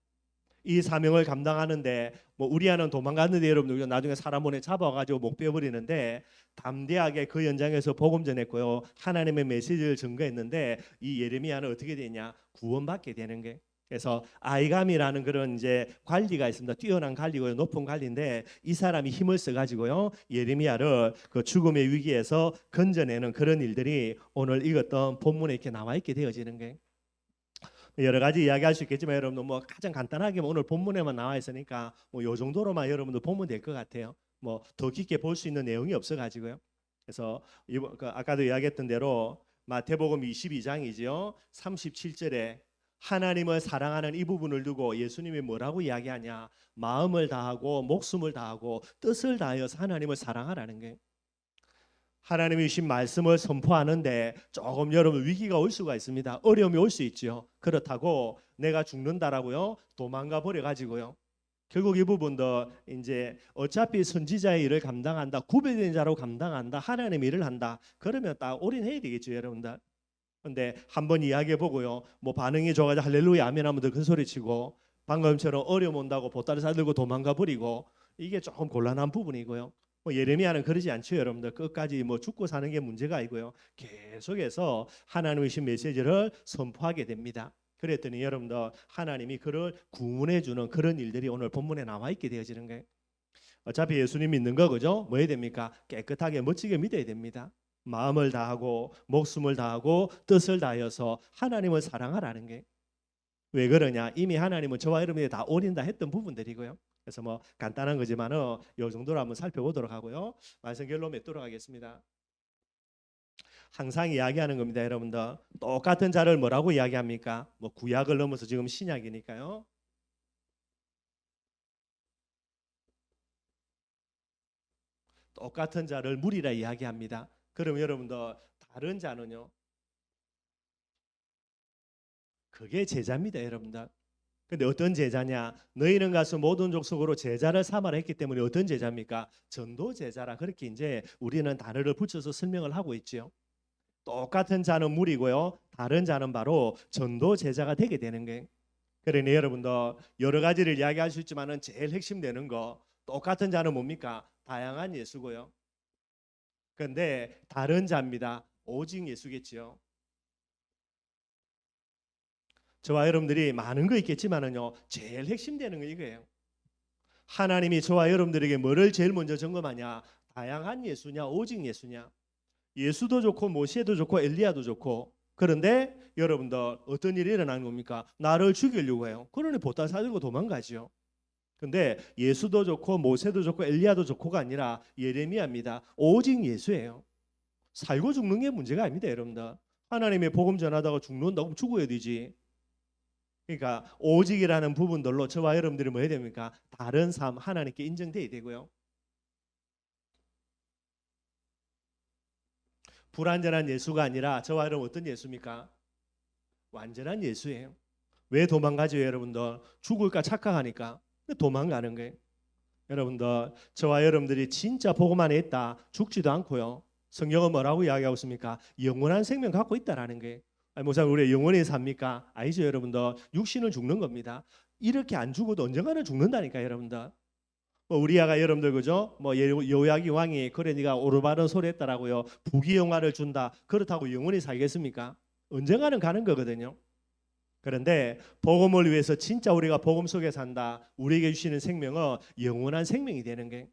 이 사명을 감당하는데 뭐 우리아는 도망갔는데 여러분들 나중에 사람 손에 잡아가지고 목 베어버리는데 담대하게 그 현장에서 복음 전했고요. 하나님의 메시지를 증거했는데 이 예레미야는 어떻게 되냐? 구원받게 되는 게. 그래서 아이감이라는 그런 이제 관리가 있습니다. 뛰어난 관리고요, 높은 관리인데 이 사람이 힘을 써가지고요 예레미야를 그 죽음의 위기에서 건져내는 그런 일들이 오늘 읽었던 본문에 이렇게 나와 있게 되어지는 게. 여러 가지 이야기할 수 있겠지만 여러분들 뭐 가장 간단하게 오늘 본문에만 나와 있으니까 뭐 요 정도로만 여러분들 보면 될 것 같아요. 뭐 더 깊게 볼 수 있는 내용이 없어 가지고요. 그래서 아까도 이야기했던 대로 마태복음 22장이지요. 37절에 하나님을 사랑하는 이 부분을 두고 예수님이 뭐라고 이야기하냐? 마음을 다하고 목숨을 다하고 뜻을 다하여서 하나님을 사랑하라는 게. 하나님이 주신 말씀을 선포하는데 조금 여러분 위기가 올 수가 있습니다. 어려움이 올 수 있죠. 그렇다고 내가 죽는다라고요 도망가 버려 가지고요. 결국 이 부분도 이제 어차피 선지자의 일을 감당한다, 구별된 자로 감당한다, 하나님의 일을 한다. 그러면 딱 올인해야 되겠죠, 여러분들. 근데 한번 이야기해 보고요. 뭐 반응이 좋아가지고 할렐루야 아멘 하면 더 큰 소리 치고 방금처럼 어려움 온다고 보따리 싸들고 도망가 버리고 이게 조금 곤란한 부분이고요. 뭐 예레미야는 그러지 않죠, 여러분들. 끝까지 뭐 죽고 사는 게 문제가 아니고요. 계속해서 하나님의 신 메시지를 선포하게 됩니다. 그랬더니 여러분들 하나님이 그를 구원해 주는 그런 일들이 오늘 본문에 나와 있게 되어지는 거예요. 어차피 예수님 믿는 거 그죠? 뭐 해야 됩니까? 깨끗하게 멋지게 믿어야 됩니다. 마음을 다하고 목숨을 다하고 뜻을 다하여서 하나님을 사랑하라는 게. 왜 그러냐? 이미 하나님은 저와 여러분이 다 올인다 했던 부분들이고요. 그래서 뭐 간단한 거지만은 요 정도로 한번 살펴보도록 하고요. 말씀 결로 맺도록 하겠습니다. 항상 이야기하는 겁니다, 여러분들. 똑같은 자를 뭐라고 이야기합니까? 뭐 구약을 넘어서 지금 신약이니까요. 똑같은 자를 무리라 이야기합니다. 그럼 여러분들 다른 자는요? 그게 제자입니다, 여러분들. 근데 어떤 제자냐? 너희는 가서 모든 족속으로 제자를 삼아라 했기 때문에 어떤 제자입니까? 전도 제자라 그렇게 이제 우리는 단어를 붙여서 설명을 하고 있죠. 똑같은 자는 무리고요. 다른 자는 바로 전도 제자가 되게 되는 거예요. 그러니 여러분들 여러 가지를 이야기할 수 있지만은 제일 핵심되는 거 똑같은 자는 뭡니까? 다양한 예수고요. 그런데 다른 자입니다. 오직 예수겠지요. 저와 여러분들이 많은 거 있겠지만은요. 제일 핵심되는 거 이거예요. 하나님이 저와 여러분들에게 뭐를 제일 먼저 점검하냐? 다양한 예수냐, 오직 예수냐? 예수도 좋고 모세도 좋고 엘리야도 좋고 그런데 여러분들 어떤 일이 일어나는 겁니까? 나를 죽이려고 해요. 그러니 보따리 사들고 도망가지요. 근데 예수도 좋고 모세도 좋고 엘리야도 좋고가 아니라 예레미야입니다. 오직 예수예요. 살고 죽는 게 문제가 아닙니다, 여러분들. 하나님의 복음 전하다가 죽는다고 죽어야 되지. 그러니까 오직이라는 부분들로 저와 여러분들이 뭐 해야 됩니까? 다른 삶 하나님께 인정돼야 되고요. 불완전한 예수가 아니라 저와 여러분 어떤 예수입니까? 완전한 예수예요. 왜 도망가죠, 여러분들? 죽을까 착각하니까 도망가는 거예요. 여러분들 저와 여러분들이 진짜 복음 안에 있다 죽지도 않고요. 성경은 뭐라고 이야기하고 있습니까? 영원한 생명 갖고 있다라는 거예요. 아니, 목사님 우리 영원히 삽니까? 아니죠, 여러분들. 육신은 죽는 겁니다. 이렇게 안 죽어도 언젠가는 죽는다니까, 여러분들. 뭐 우리아가 여러분들 그죠? 뭐 요야기 왕이 그래 네가 오르바른 소리 했다라고요. 부귀영화를 준다. 그렇다고 영원히 살겠습니까? 언젠가는 가는 거거든요. 그런데 복음을 위해서 진짜 우리가 복음 속에 산다. 우리에게 주시는 생명은 영원한 생명이 되는 게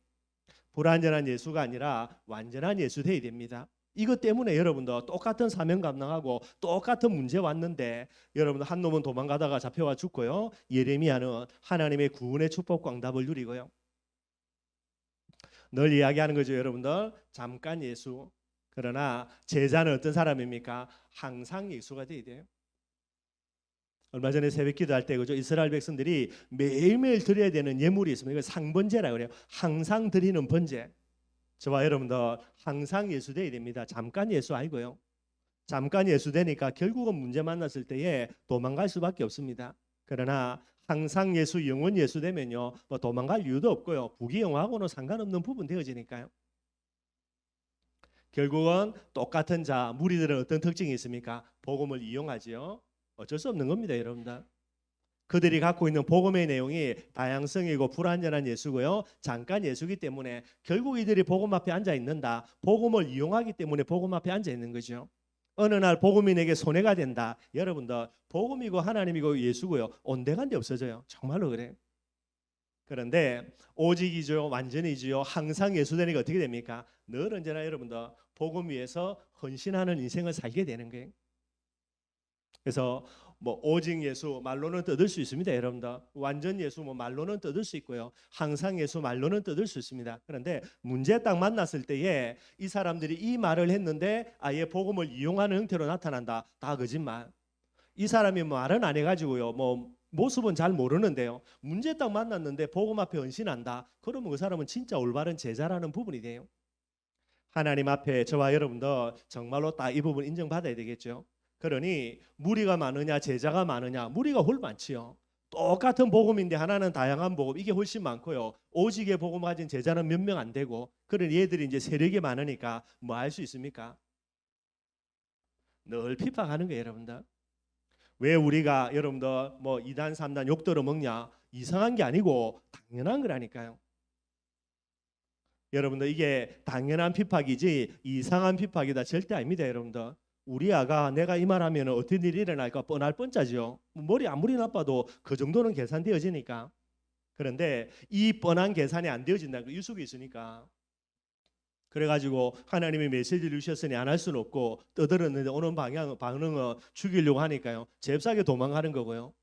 불완전한 예수가 아니라 완전한 예수 되어야 됩니다. 이것 때문에 여러분도 똑같은 사명 감당하고 똑같은 문제 왔는데 여러분 한 놈은 도망가다가 잡혀와 죽고요. 예레미야는 하나님의 구원의 축복과 응답을 누리고요. 늘 이야기하는 거죠, 여러분들. 잠깐 예수. 그러나 제자는 어떤 사람입니까? 항상 예수가 되어야 돼요. 얼마 전에 새벽 기도할 때 그죠? 이스라엘 백성들이 매일매일 드려야 되는 예물이 있습니다. 이거 상번제라고 그래요. 항상 드리는 번제. 저와 여러분들 항상 예수 되어야 됩니다. 잠깐 예수 아니고요. 잠깐 예수 되니까 결국은 문제 만났을 때에 도망갈 수밖에 없습니다. 그러나 항상 예수, 영원 예수 되면요, 뭐 도망갈 이유도 없고요. 부귀영화하고는 상관없는 부분 되어지니까요. 결국은 똑같은 자, 무리들은 어떤 특징이 있습니까? 복음을 이용하지요. 어쩔 수 없는 겁니다, 여러분들. 그들이 갖고 있는 복음의 내용이 다양성이고 불완전한 예수고요. 잠깐 예수기 때문에 결국 이들이 복음 앞에 앉아 있는다. 복음을 이용하기 때문에 복음 앞에 앉아 있는 거죠. 어느 날 복음이 내게 손해가 된다. 여러분들 복음이고 하나님이고 예수고요. 온데간데 없어져요. 정말로 그래요. 그런데 오직이죠, 완전이지요. 항상 예수 되니까 어떻게 됩니까? 늘 언제나 여러분들 복음 위해서 헌신하는 인생을 살게 되는 거예요. 그래서 뭐 오직 예수 말로는 뜯을 수 있습니다, 여러분들. 완전 예수 뭐 말로는 뜯을 수 있고요. 항상 예수 말로는 뜯을 수 있습니다. 그런데 문제 딱 만났을 때에 이 사람들이 이 말을 했는데 아예 복음을 이용하는 형태로 나타난다. 다 거짓말. 이 사람이 말은 안 해가지고요. 뭐 모습은 잘 모르는데요. 문제 딱 만났는데 복음 앞에 헌신한다. 그러면 그 사람은 진짜 올바른 제자라는 부분이 돼요. 하나님 앞에 저와 여러분도 정말로 딱 이 부분 인정받아야 되겠죠. 그러니 무리가 많으냐 제자가 많으냐, 무리가 훨 많지요. 똑같은 복음인데 하나는 다양한 복음, 이게 훨씬 많고요. 오직의 복음 가진 제자는 몇 명 안 되고, 그런 얘들이 이제 세력이 많으니까 뭐 할 수 있습니까? 늘 핍박하는 거예요, 여러분들. 왜 우리가 여러분들 뭐 2단 3단 욕 들어 먹냐? 이상한 게 아니고 당연한 거라니까요. 여러분들 이게 당연한 핍박이지 이상한 핍박이다 절대 아닙니다, 여러분들. 우리 아가 내가 이 말하면 어떤 일이 일어날까 뻔할 뻔짜죠. 머리 아무리 나빠도 그 정도는 계산되어지니까. 그런데 이 뻔한 계산이 안 되어진다는 거 유혹이 있으니까. 그래가지고 하나님이 메시지를 주셨으니 안 할 수는 없고 떠들었는데 오는 반응은 죽이려고 하니까요. 잽싸게 도망가는 거고요.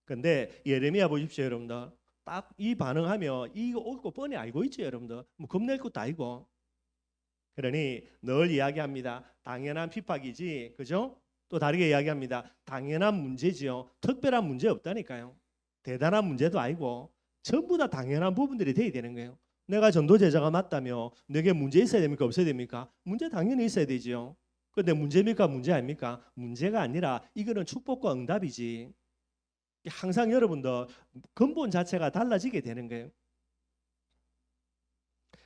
근데 예레미야 보십시오, 여러분들. 딱 이 반응하면 이거 올 거 뻔히 알고 있죠, 여러분들. 뭐 겁낼 것도 아니고. 그러니 늘 이야기합니다. 당연한 핍박이지, 그죠? 또 다르게 이야기합니다. 당연한 문제지요. 특별한 문제 없다니까요. 대단한 문제도 아니고 전부 다 당연한 부분들이 돼야 되는 거예요. 내가 전도 제자가 맞다며 내게 문제 있어야 됩니까? 없어야 됩니까? 문제 당연히 있어야 되지요. 그런데 문제입니까? 문제 아닙니까? 문제가 아니라 이거는 축복과 응답이지. 항상 여러분들 근본 자체가 달라지게 되는 거예요.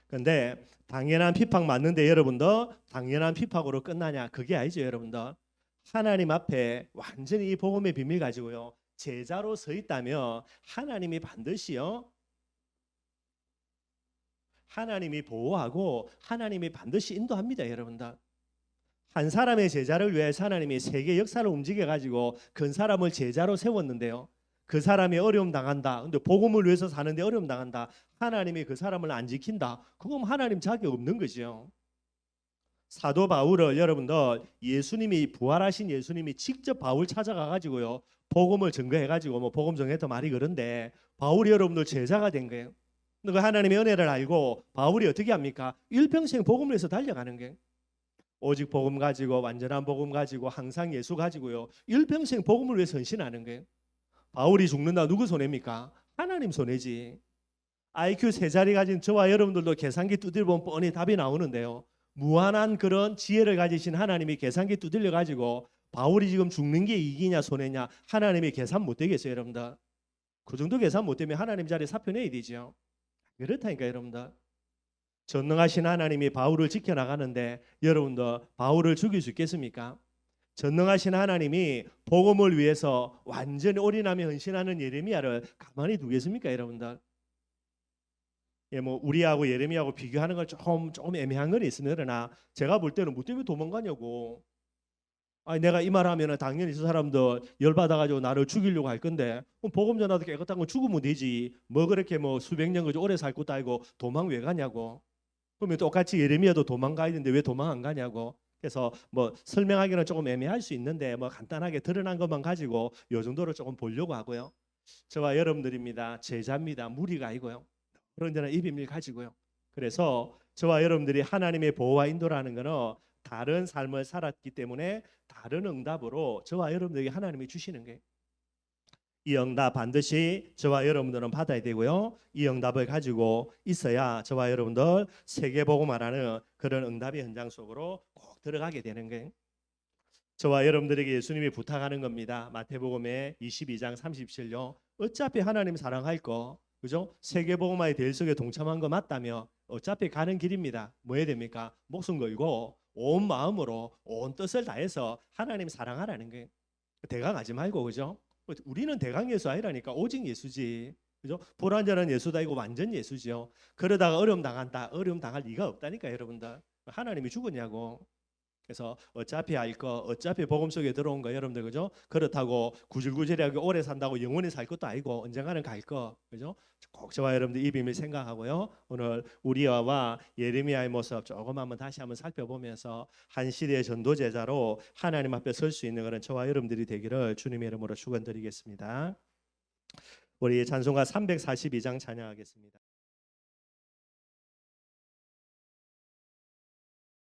그런데 당연한 핍박 맞는데 여러분들 당연한 핍박으로 끝나냐? 그게 아니죠, 여러분들. 하나님 앞에 완전히 이 복음의 비밀 가지고요. 제자로 서 있다면 하나님이 반드시요. 하나님이 보호하고 하나님이 반드시 인도합니다, 여러분들. 한 사람의 제자를 위해서 하나님이 세계 역사를 움직여 가지고 그 사람을 제자로 세웠는데요. 그 사람이 어려움 당한다. 근데 복음을 위해서 사는데 어려움 당한다. 하나님이 그 사람을 안 지킨다. 그건 하나님 자격 없는 거죠. 사도 바울을 여러분들 예수님이 부활하신 예수님이 직접 바울 찾아가 가지고요. 복음을 증거해 가지고 뭐 복음 전해도 말이 그런데 바울이 여러분들 제자가 된 거예요. 근데 그 하나님의 은혜를 알고 바울이 어떻게 합니까? 일평생 복음을 위해서 달려가는 거예요. 오직 복음 가지고 완전한 복음 가지고 항상 예수 가지고요. 일평생 복음을 위해서 헌신하는 거예요. 바울이 죽는다 누구 손해입니까? 하나님 손해지. IQ 세 자리 가진 저와 여러분들도 계산기 두드려 보면 뻔히 답이 나오는데요. 무한한 그런 지혜를 가지신 하나님이 계산기 두들려 가지고 바울이 지금 죽는 게 이기냐 손해냐 하나님이 계산 못 되겠어요, 여러분들. 그 정도 계산 못 되면 하나님 자리에 사표 내야 되죠. 그렇다니까 여러분들. 전능하신 하나님이 바울을 지켜나가는데 여러분들 바울을 죽일 수 있겠습니까? 전능하신 하나님이 복음을 위해서 완전히 올인하며 헌신하는 예레미야를 가만히 두겠습니까, 여러분들? 예, 뭐 우리하고 예레미야하고 비교하는 건 조금 애매한 건 있습니다. 그러나 제가 볼 때는 뭐 때문에 도망가냐고. 아니 내가 이 말하면은 당연히 저 사람들 열받아가지고 나를 죽이려고 할 건데 복음 전하도 깨끗한 건 죽으면 되지. 뭐 그렇게 뭐 수백 년 그저 오래 살 것도 아니고 도망 왜 가냐고. 그러면 똑같이 예레미야도 도망가야 되는데 왜 도망 안 가냐고. 그래서 뭐 설명하기는 조금 애매할 수 있는데 뭐 간단하게 드러난 것만 가지고 요 정도로 조금 보려고 하고요. 저와 여러분들입니다. 제자입니다. 무리가 아니고요. 그런 데는 이 비밀 가지고요. 그래서 저와 여러분들이 하나님의 보호와 인도라는 것은 다른 삶을 살았기 때문에 다른 응답으로 저와 여러분들에게 하나님이 주시는 거예요. 이 응답 반드시 저와 여러분들은 받아야 되고요. 이 응답을 가지고 있어야 저와 여러분들 세계보고 말하는 그런 응답의 현장 속으로 꼭 들어가게 되는 거예요. 저와 여러분들에게 예수님이 부탁하는 겁니다. 마태복음의 22장 37절. 어차피 하나님 사랑할 거, 그죠? 세계복음화의 대일 속에 동참한 거 맞다며 어차피 가는 길입니다. 뭐 해야 됩니까? 목숨 걸고 온 마음으로 온 뜻을 다해서 하나님 사랑하라는 거예요. 대강하지 말고 그죠? 우리는 대강 예수 아니라니까 오직 예수지. 그죠? 불완전한 예수도 아니고 완전 예수지요. 그러다가 어려움 당한다. 어려움 당할 리가 없다니까 여러분들. 하나님이 죽었냐고. 그래서 어차피 알 거, 어차피 복음 속에 들어온 거 여러분들 그죠? 그렇다고 구질구질하게 오래 산다고 영원히 살 것도 아니고 언젠가는 갈 거, 그죠? 꼭 저와 여러분들 이 비밀 생각하고요. 오늘 우리와 예레미야의 모습 조금 한번 다시 한번 살펴보면서 한 시대의 전도 제자로 하나님 앞에 설 수 있는 그런 저와 여러분들이 되기를 주님의 이름으로 축원드리겠습니다. 우리 찬송가 342장 찬양하겠습니다.